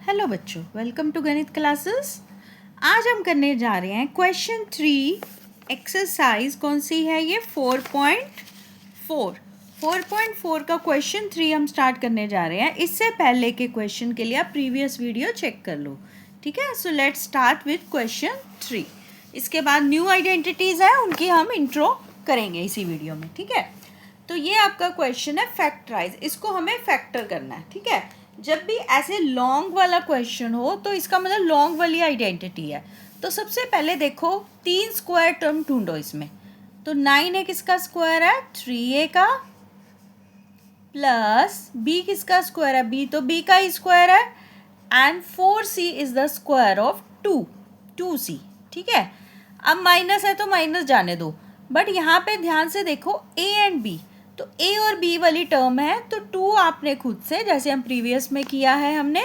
Hello बच्चों, welcome to गणित classes. आज हम करने जा रहे हैं क्वेश्चन 3 एक्सरसाइज। कौन सी है ये? 4.4 का क्वेश्चन 3 हम स्टार्ट करने जा रहे हैं। इससे पहले के क्वेश्चन के लिए आप प्रीवियस वीडियो चेक कर लो, ठीक है। So let's start with question 3। इसके बाद न्यू आइडेंटिटीज़ है, उनकी हम इंट्रो करेंगे इसी वीडियो में, ठीक है। तो ये आपका क्वेश्चन है फैक्टराइज, इसको हमें फैक्टर करना है, ठीक है। जब भी ऐसे लॉन्ग वाला क्वेश्चन हो तो इसका मतलब लॉन्ग वाली आइडेंटिटी है। तो सबसे पहले देखो 3 स्क्वायर टर्म ढूंढो इसमें। तो 9a किसका स्क्वायर है? 3a का, प्लस b किसका स्क्वायर है? b तो b का ही स्क्वायर है, and 4c is the square of 2c, ठीक है। अब माइनस है तो माइनस जाने दो, बट यहाँ पे ध्यान से देखो a एंड b, तो a और b वाली टर्म है तो 2 आपने खुद से, जैसे हम प्रीवियस में किया है, हमने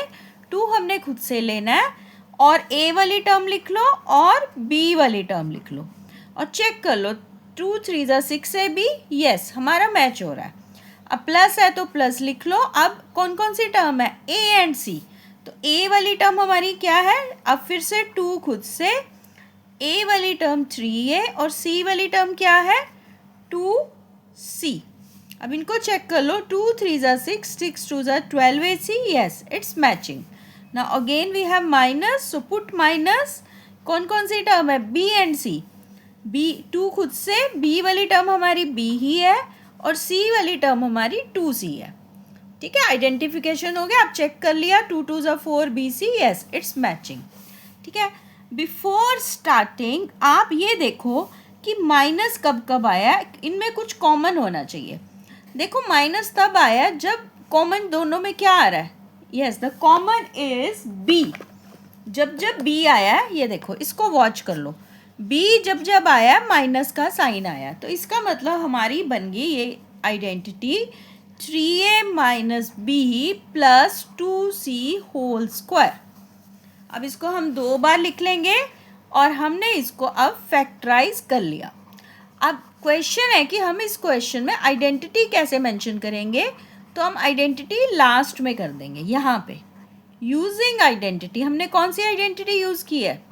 2 हमने खुद से लेना है और a वाली टर्म लिख लो और b वाली टर्म लिख लो और चेक कर लो 2 3 6ab, यस हमारा मैच हो रहा है। अब प्लस है तो प्लस लिख लो। अब कौन कौन सी टर्म है? a एंड c, तो a वाली टर्म हमारी क्या है? अब फिर से 2 खुद से, a वाली टर्म 3a और c वाली टर्म क्या है? 2c। अब इनको चेक कर लो, 2 3 6, 6 2 12ac, yes it's matching. Now again we have minus, so put minus. कौन कौन सी टर्म है? b and c। b 2 खुद से, b वाली टर्म हमारी b ही है और c वाली टर्म हमारी 2c है, ठीक है। आइडेंटिफिकेशन हो गया, आप चेक कर लिया, 2 2 4 bc, यस इट्स मैचिंग, ठीक है। बिफोर स्टार्टिंग आप ये देखो कि माइनस कब कब आया, इनमें कुछ कॉमन होना चाहिए। देखो माइनस तब आया जब कॉमन दोनों में क्या आ रहा है? Yes the common is b। जब जब b आया है, ये देखो इसको वॉच कर लो, b जब जब आया माइनस का साइन आया, तो इसका मतलब हमारी बन गई ये identity 3a minus b plus 2c whole square. अब इसको हम 2 बार लिख लेंगे और हमने इसको अब फैक्टराइज कर लिया। अब क्वेश्चन है कि हम इस क्वेश्चन में आइडेंटिटी कैसे मेंशन करेंगे, तो हम आइडेंटिटी लास्ट में कर देंगे। यहाँ पे यूजिंग आइडेंटिटी, हमने कौन सी आइडेंटिटी यूज़ की है?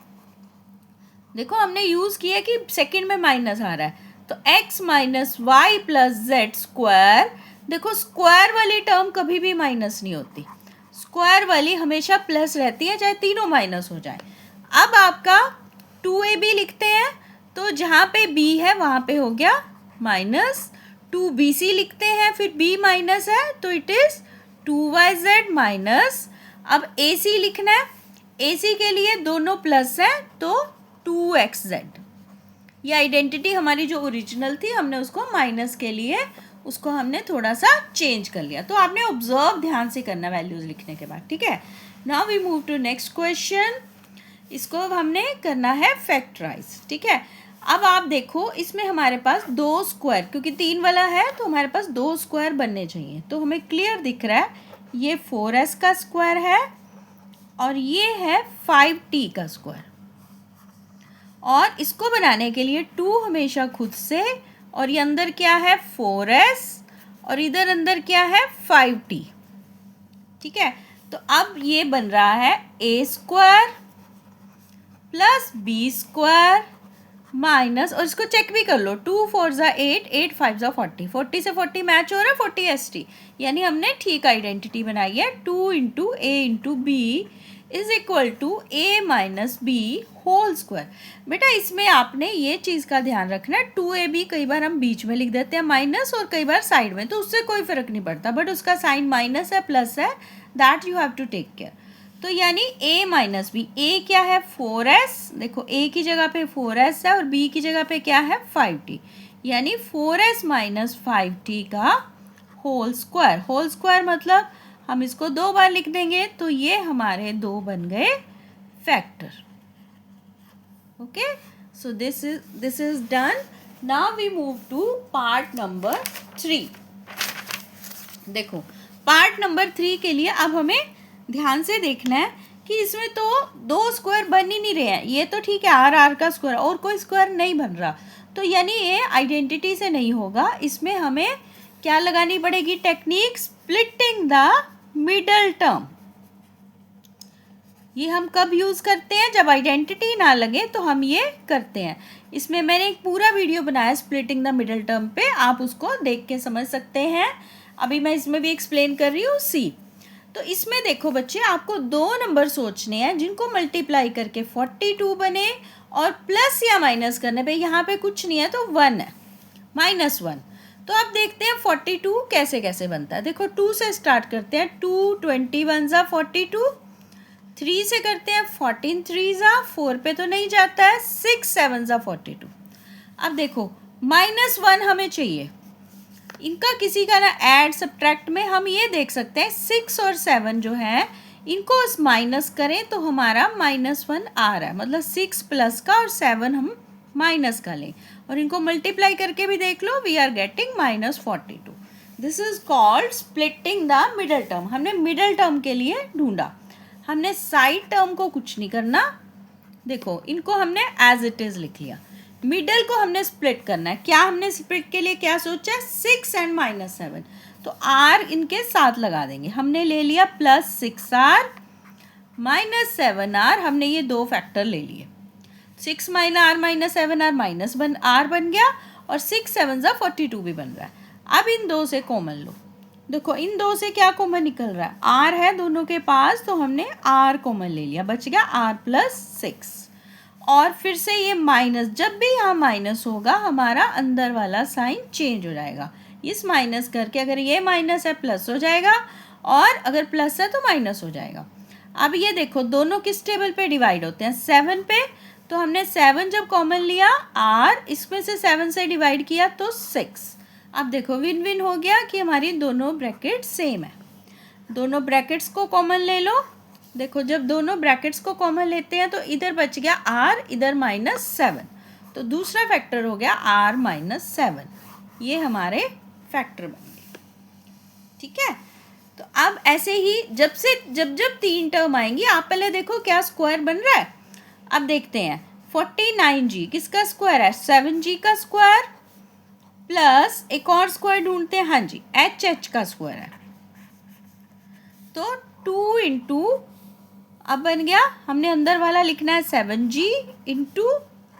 देखो हमने यूज़ किया कि सेकंड में माइनस आ रहा है, तो x minus y plus z square. देखो स्क्वायर वाली टर्म कभी भी माइनस नहीं होती, स्क्वायर वाली हमेशा प्लस रहती है, चाहे तीनों माइनस हो जाए। अब आपका 2ab लिखते हैं, तो जहाँ पे b है वहाँ पे हो गया माइनस, 2bc लिखते हैं, फिर b माइनस है तो इट इज़ 2yz माइनस। अब ac लिखना है, ac के लिए दोनों प्लस है तो 2xz। ये आइडेंटिटी हमारी जो ओरिजिनल थी, हमने उसको माइनस के लिए उसको हमने थोड़ा सा चेंज कर लिया। तो आपने ऑब्जर्व ध्यान से करना वैल्यूज लिखने के बाद, ठीक है। Now we move to next question. इसको हमने करना है फैक्टराइज, ठीक है। अब आप देखो इसमें हमारे पास 2 स्क्वायर, क्योंकि 3 वाला है तो हमारे पास 2 स्क्वायर बनने चाहिए। तो हमें क्लियर दिख रहा है ये 4s का स्क्वायर है और ये है 5t का स्क्वायर। और इसको बनाने के लिए 2 हमेशा खुद से, और ये अंदर क्या है? 4s, और इधर अंदर क्या है? 5t, ठीक है। तो अब ये बन रहा है a square plus b square minus, और इसको चेक भी कर लो, 2 4 8, 8 5 40, 40 से 40 मैच हो रहा है, 40 st, यानी हमने ठीक आइडेंटिटी बनाई है। 2 into a into b is equal to a minus b whole square. बेटा इसमें आपने ये चीज़ का ध्यान रखना है, 2ab कई बार हम बीच में लिख देते हैं माइनस और कई बार साइड में, तो उससे कोई फर्क नहीं पड़ता, बट उसका साइन माइनस है प्लस है, that you have to take care. तो यानी a माइनस बी, a क्या है? 4s, देखो a की जगह पे 4s है और b की जगह पे क्या है? 5t, यानी 4s माइनस 5t का होल स्क्वायर। होल स्क्वायर मतलब हम इसको 2 बार लिख देंगे, तो ये हमारे 2 बन गए factor. Okay, so this is done. Now we move to part number 3। देखो पार्ट नंबर 3 के लिए अब हमें ध्यान से देखना है कि इसमें तो 2 स्क्वायर बन ही नहीं रहे हैं। ये तो ठीक है आर का स्क्वायर, और कोई स्क्वायर नहीं बन रहा, तो यानी ये आइडेंटिटी से नहीं होगा। इसमें हमें क्या लगानी पड़ेगी technique? Splitting the middle term. ये हम कब यूज़ करते हैं, जब आइडेंटिटी ना लगे तो हम ये करते हैं। इसमें मैंने एक पूरा वीडियो बनाया स्प्लिटिंग द मिडल टर्म पे, आप उसको देख के समझ सकते हैं। अभी मैं इसमें भी एक्सप्लेन कर रही हूँ सी। तो इसमें देखो बच्चे, आपको दो नंबर सोचने हैं जिनको मल्टीप्लाई करके 42 बने, और प्लस या माइनस करने पे, यहाँ पे कुछ नहीं है तो 1 है, -1। तो अब देखते हैं 42 कैसे कैसे बनता है। देखो 2 से स्टार्ट करते हैं, 2 21 ज़ा 42, 3 से करते हैं 14 3 ज़ा, 4 पे तो नहीं जाता है, 6 7 ज़ा 42। अब देखो -1 हमें चाहिए, इनका किसी का ना ऐड सब्ट्रैक्ट में हम ये देख सकते हैं 6 और 7 जो है इनको माइनस करें तो हमारा -1 आ रहा है, मतलब 6 प्लस का और 7 हम माइनस का लें, और इनको मल्टीप्लाई करके भी देख लो, we are getting -42। This is called splitting the middle term. हमने मिडल टर्म के लिए ढूंढा, हमने साइड टर्म को कुछ नहीं करना। देखो इनको हमने एज इट इज लिख लिया, मिडल को हमने स्प्लिट करना है। क्या हमने स्प्लिट के लिए क्या सोचा है, 6 एंड -7, तो r इनके साथ लगा देंगे। हमने ले लिया +6r -7r, हमने ये दो फैक्टर ले लिए, 6 - r -7r -1r बन गया, और 6 7 ज़ा 42 भी बन रहा है। अब इन दो से कॉमन लो, देखो इन दो से क्या कॉमन निकल रहा है, r है दोनों के पास, तो हमने r कॉमन ले लिया, बच गया r +6। और फिर से ये माइनस, जब भी यहाँ माइनस होगा हमारा अंदर वाला साइन चेंज हो जाएगा, इस माइनस करके, अगर ये माइनस है प्लस हो जाएगा, और अगर प्लस है तो माइनस हो जाएगा। अब ये देखो दोनों किस टेबल पे डिवाइड होते हैं, 7 पे, तो हमने 7 जब कॉमन लिया, r इसमें से 7 से डिवाइड किया तो 6। अब देखो विन विन हो गया कि हमारी दोनों ब्रैकेट सेम है। दोनों ब्रैकेट्स को कॉमन ले लो, देखो जब दोनों ब्रैकेट्स को कॉमन लेते हैं तो इधर बच गया r, इधर -7, तो दूसरा फैक्टर हो गया r -7। ये हमारे फैक्टर बन गए, ठीक है। तो अब ऐसे ही जब जब 3 टर्म आएंगी, आप पहले देखो क्या स्क्वायर बन रहा है। अब देखते हैं 49g किसका स्क्वायर है, 7g का स्क्वायर, प्लस एक और स्क्वायर ढूंढते हैं, हाँ जी h का स्क्वायर है, तो 2 इंटू, अब बन गया, हमने अंदर वाला लिखना है 7g इंटू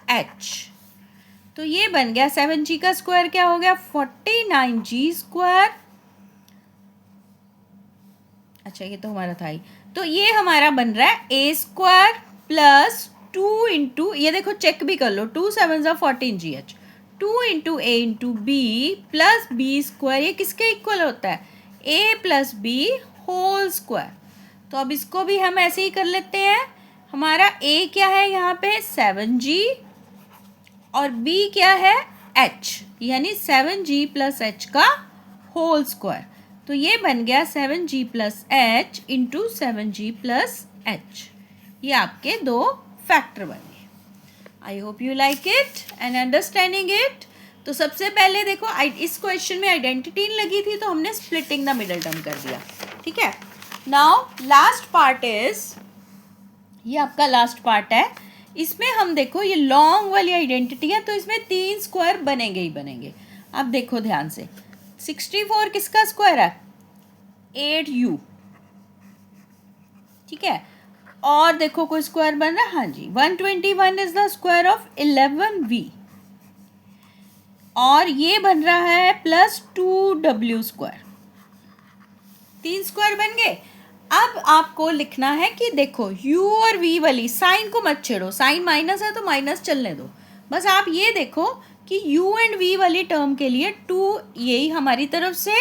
h, तो ये बन गया 7g का स्क्वायर क्या हो गया, 49g स्क्वायर। अच्छा ये तो हमारा था ही, तो ये हमारा बन रहा है a स्क्वायर प्लस 2 इंटू, ये देखो चेक भी कर लो, 2 7 ज़ा 14gh, 2 into a into b plus b square, ये किसके इक्वल होता है, a plus b whole square. तो अब इसको भी हम ऐसे ही कर लेते हैं, हमारा a क्या है यहाँ पे 7g, और b क्या है h, यानी 7g प्लस h का होल स्क्वायर। तो ये बन गया 7g plus h into 7g plus h, ये आपके दो फैक्टर बन गए। I hope you like it and understanding it. तो सबसे पहले देखो इस क्वेश्चन में आइडेंटिटी लगी थी, तो हमने स्प्लिटिंग द मिडल टर्म कर दिया, ठीक है। नाउ लास्ट पार्ट इज, ये आपका लास्ट पार्ट है, इसमें हम देखो ये लॉन्ग वाली आइडेंटिटी है, तो इसमें 3 स्क्वायर बनेंगे ही बनेंगे। अब देखो ध्यान से, 64 किसका स्क्वायर है, 8u, ठीक है। और देखो कोई स्क्वायर बन रहा है, हाँ जी 121 is the square of 11v, और ये बन रहा है प्लस 2w स्क्वायर, 3 स्क्वायर बन गए। अब आपको लिखना है कि देखो u और v वाली साइन को मत छेड़ो, साइन माइनस है तो माइनस चलने दो, बस आप ये देखो कि u एंड v वाली टर्म के लिए 2, यही हमारी तरफ से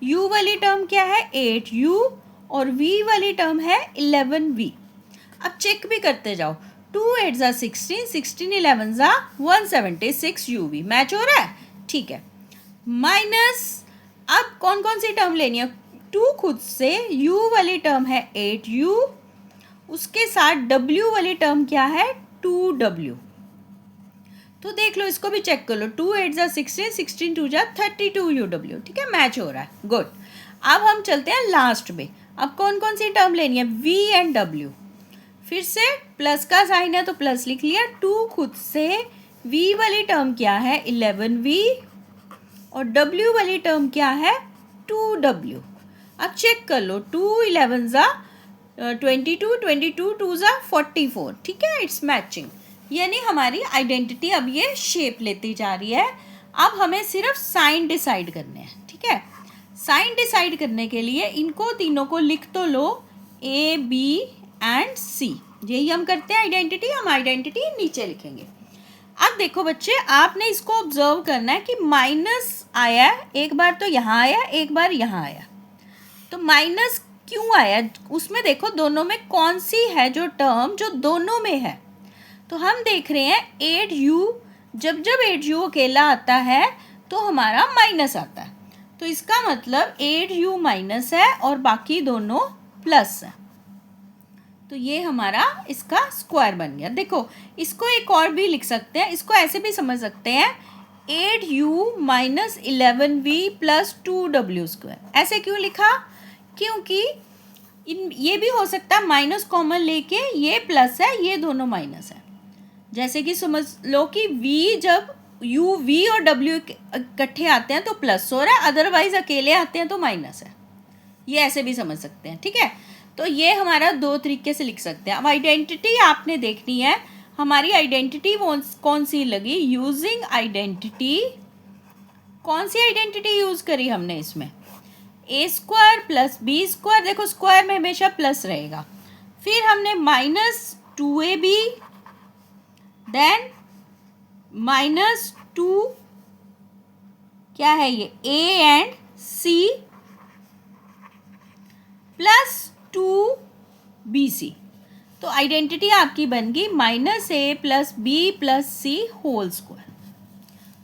u वाली टर्म क्या है 8u, और v वाली टर्म है 11v। अब चेक भी करते जाओ, 2 8 ज़ा 16, 16 11 ज़ा 176 uv, मैच हो रहा है, ठीक है। माइनस, अब कौन कौन सी टर्म लेनी है, 2 खुद से, u वाली टर्म है 8u, उसके साथ w वाली टर्म क्या है 2w। तो देख लो इसको भी चेक कर लो, 2 8 ज़ा 16, 16 2 ज़ा 32 uw, ठीक है, मैच हो रहा है, गुड। अब हम चलते हैं लास्ट में, अब कौन कौन सी टर्म लेनी है, v एंड w, फिर से प्लस का साइन है तो प्लस लिख लिया, 2 खुद से, v वाली टर्म क्या है 11v, और w वाली टर्म क्या है 2w। अब चेक कर लो, 2 11 ज़ा 22, 22 टू ज़ा 44, ठीक है, इट्स मैचिंग। यानी हमारी आइडेंटिटी अब ये शेप लेती जा रही है। अब हमें सिर्फ साइन डिसाइड करने हैं, ठीक है। साइन डिसाइड करने के लिए इनको तीनों को लिख तो लो, A, B एंड C। यही हम करते हैं आइडेंटिटी। हम आइडेंटिटी नीचे लिखेंगे। अब देखो बच्चे, आपने इसको ऑब्जर्व करना है कि माइनस आया, एक बार तो यहाँ आया, एक बार यहाँ आया। तो माइनस क्यों आया, उसमें देखो दोनों में कौन सी है जो टर्म जो दोनों में है। तो हम देख रहे हैं 8u, जब जब 8u अकेला आता है तो हमारा माइनस आता है। तो इसका मतलब 8u माइनस है और बाकी दोनों प्लस है। तो ये हमारा इसका स्क्वायर बन गया। देखो इसको एक और भी लिख सकते हैं, इसको ऐसे भी समझ सकते हैं, 8u minus 11v plus 2w square. ऐसे क्यों लिखा, क्योंकि ये भी हो सकता है माइनस कॉमन लेके ये प्लस है, ये दोनों माइनस है। जैसे कि समझ लो कि v, जब u, v और w इकट्ठे आते हैं तो प्लस हो रहा है, अदरवाइज अकेले आते हैं तो माइनस है। ये ऐसे भी समझ सकते हैं, ठीक है। तो ये हमारा दो तरीके से लिख सकते हैं। अब आइडेंटिटी आपने देखनी है, हमारी आइडेंटिटी कौन सी लगी, यूजिंग आइडेंटिटी। कौन सी आइडेंटिटी यूज करी हमने इसमें, ए स्क्वायर प्लस बी स्क्वायर। देखो स्क्वायर में हमेशा प्लस रहेगा। फिर हमने माइनस 2ab, देन माइनस 2 क्या है ये, a and c plus 2bc। तो आइडेंटिटी आपकी बन गई minus a plus b plus c whole square.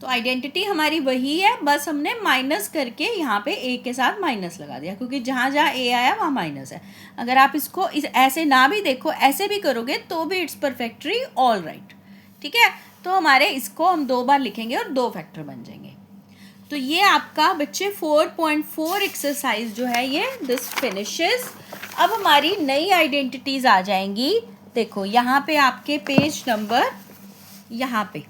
तो आइडेंटिटी हमारी वही है, बस हमने माइनस करके यहाँ पे a के साथ माइनस लगा दिया, क्योंकि जहाँ जहाँ a आया वहाँ माइनस है। अगर आप इसको ऐसे ना भी देखो, ऐसे भी करोगे तो भी इट्स परफेक्टली ऑल राइट, ठीक है। तो हमारे इसको हम 2 बार लिखेंगे और 2 फैक्टर बन जाएंगे। तो ये आपका बच्चे 4.4 एक्सरसाइज जो है ये दिस फिनिशेस। अब हमारी नई आइडेंटिटीज़ आ जाएंगी। देखो यहाँ पे आपके पेज नंबर, यहाँ पे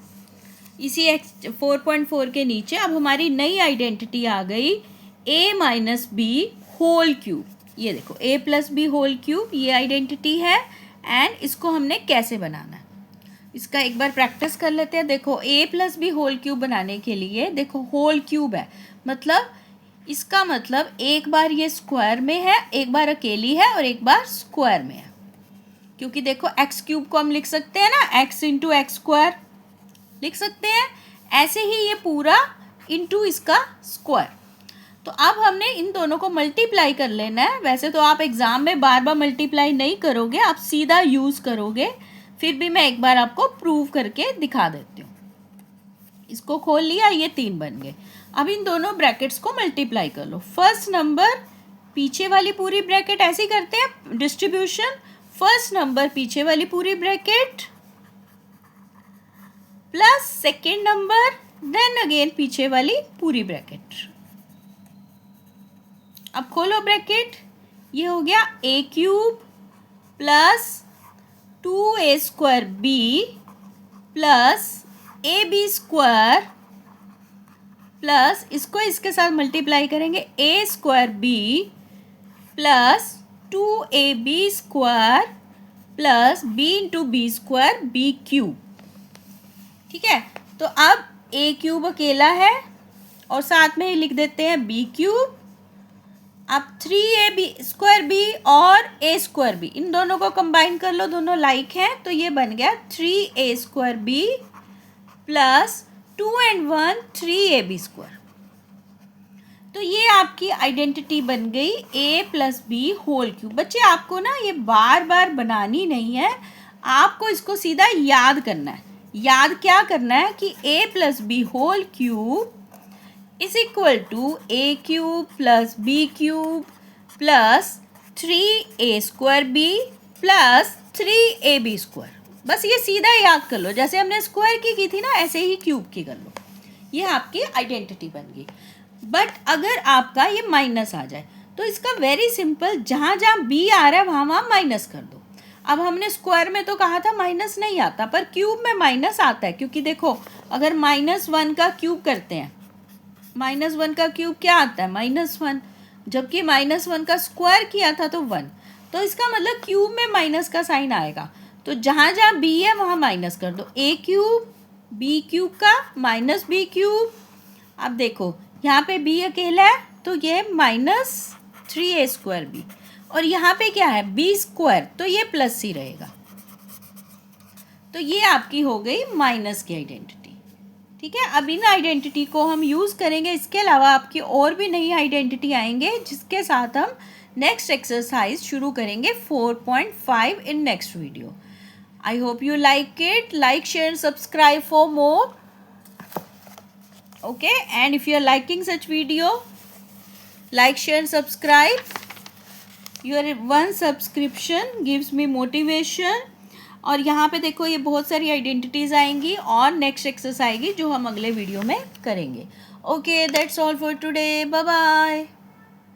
इसी 4.4 के नीचे अब हमारी नई आइडेंटिटी आ गई, a minus b whole cube. ये देखो a plus b whole cube, ये आइडेंटिटी है। एंड इसको हमने कैसे बनाना है, इसका एक बार प्रैक्टिस कर लेते हैं। देखो a plus b whole cube बनाने के लिए, देखो होल क्यूब है, मतलब इसका मतलब एक बार ये स्क्वायर में है, एक बार अकेली है और एक बार स्क्वायर में है। क्योंकि देखो एक्स क्यूब को हम लिख सकते हैं ना, एक्स इंटू एक्स स्क्वायर लिख सकते हैं। ऐसे ही ये पूरा इंटू इसका स्क्वायर। तो अब हमने इन दोनों को मल्टीप्लाई कर लेना है। वैसे तो आप एग्जाम में बार बार मल्टीप्लाई नहीं करोगे, आप सीधा यूज़ करोगे। फिर भी मैं एक बार आपको प्रूव करके दिखा देती हूँ। इसको खोल लिया, ये 3 बन गए। अब इन दोनों ब्रैकेट्स को मल्टीप्लाई कर लो। फर्स्ट नंबर पीछे वाली पूरी ब्रैकेट ऐसे ही करते हैं डिस्ट्रीब्यूशन, फर्स्ट नंबर पीछे वाली पूरी bracket plus second number, then again पीछे वाली पूरी ब्रैकेट। अब खोलो ब्रैकेट, ये हो गया a cube plus 2a square b plus ab square plus इसको इसके साथ मल्टीप्लाई करेंगे a square b plus 2ab square plus b into b square b cube, ठीक है। तो अब a क्यूब अकेला है और साथ में ही लिख देते हैं b क्यूब। अब 3ab स्क्वायर b और a स्क्वायर b, इन दोनों को कंबाइन कर लो, दोनों लाइक हैं, तो ये बन गया 3a square b plus 2 and 1 3ab square. तो ये आपकी आइडेंटिटी बन गई a plus b whole cube. बच्चे आपको ना ये बार बार बनानी नहीं है, आपको इसको सीधा याद करना है। याद क्या करना है कि a plus b whole cube is equal to a cube plus b cube plus 3a square b plus 3ab square. बस ये सीधा याद कर लो, जैसे हमने स्क्वायर की थी ना, ऐसे ही क्यूब की कर लो। ये आपकी आइडेंटिटी बन गई। बट अगर आपका ये माइनस आ जाए तो इसका वेरी सिंपल, जहाँ जहाँ b आ रहा है वहाँ वहाँ माइनस कर दो। अब हमने स्क्वायर में तो कहा था माइनस नहीं आता, पर क्यूब में माइनस आता है, क्योंकि देखो अगर -1 का क्यूब करते हैं, -1 का क्यूब क्या आता है -1, जबकि -1 का स्क्वायर किया था तो 1। तो इसका मतलब क्यूब में माइनस का साइन आएगा, तो जहाँ जहाँ बी है वहाँ माइनस कर दो, ए क्यूब बी क्यूब का माइनस बी क्यूब। अब देखो यहाँ पे बी अकेला है तो ये -3a² बी, और यहाँ पे क्या है b² तो ये प्लस सी रहेगा। तो ये आपकी हो गई माइनस की आइडेंटिटी। ठीक है, अब इन आइडेंटिटी को हम यूज़ करेंगे, इसके अलावा आपकी और भी नई आइडेंटिटी आएंगे जिसके साथ हम नेक्स्ट एक्सरसाइज शुरू करेंगे 4.5 in next video. I hope you like it. Like, share and subscribe for more. Okay, and if you are liking such video, like, share and subscribe. Your one subscription gives me motivation. और यहाँ पे देखो ये बहुत सारी identities आएंगी और next exercise आएगी जो हम अगले वीडियो में करेंगे. Okay, that's all for today. Bye bye.